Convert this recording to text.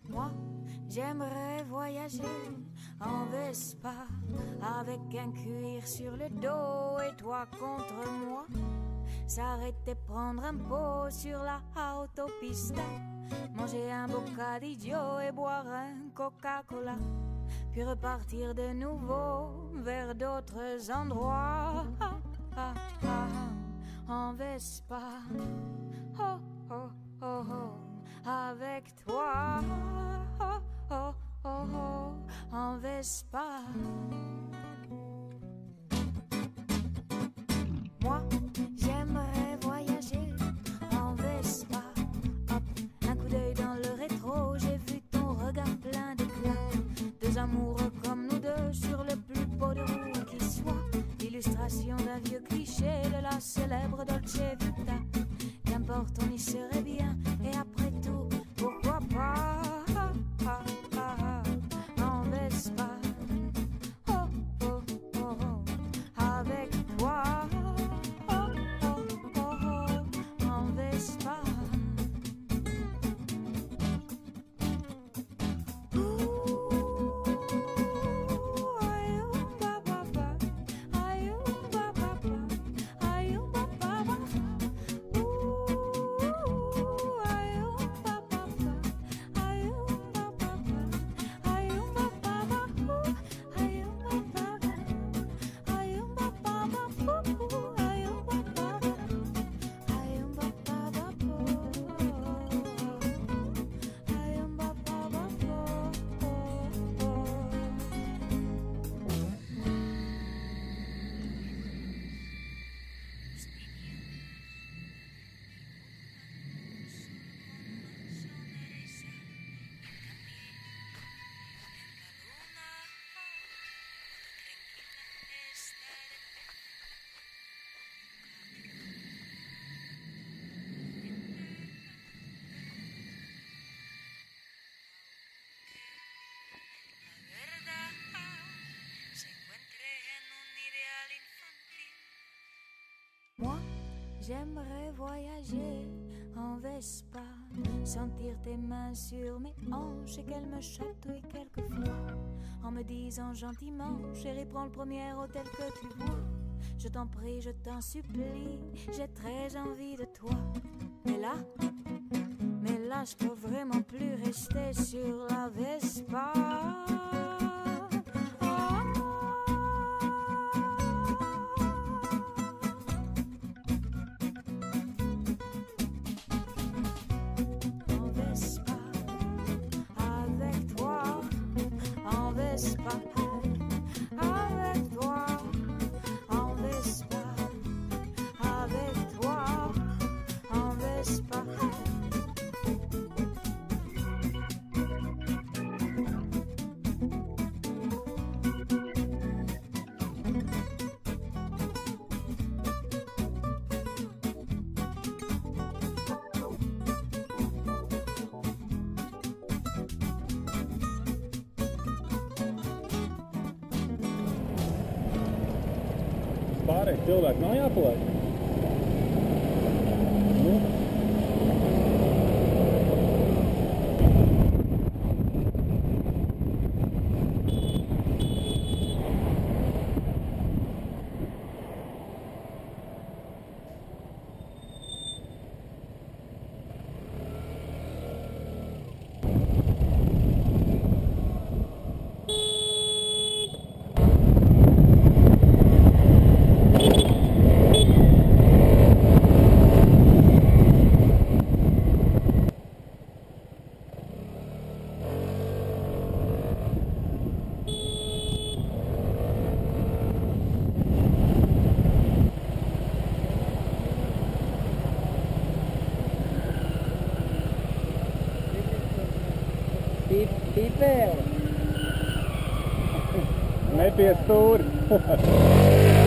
Moi, j'aimerais voyager en Vespa avec un cuir sur le dos et toi contre moi. S'arrêter, prendre un pot sur la autopista, manger un bocadillo et boire un Coca-Cola, puis repartir de nouveau vers d'autres endroits. En Vespa, oh oh oh oh, avec toi, oh oh oh oh, en Vespa. Moi, j'aimerais voyager en Vespa. Hop, un coup d'œil dans le rétro, j'ai vu ton regard plein d'éclat. Deux amoureux comme nous deux sur le plus beau de roue qui soit. L'illustration d'un vieux cliché de la célèbre Dolce Vita. Qu'importe, on y serait bien, et après tout, pourquoi pas en Vespa. Oh oh oh oh, avec toi. Moi, j'aimerais voyager en Vespa, sentir tes mains sur mes hanches et qu'elles me chatouillent quelquefois, en me disant gentiment, chérie, prends le premier hôtel que tu vois. Je t'en prie, je t'en supplie, j'ai très envie de toi. Mais là, je peux vraiment plus rester sur la Vespa. Pārējais cilvēki nav jāpalaid. Pipēli. Nepie stūri.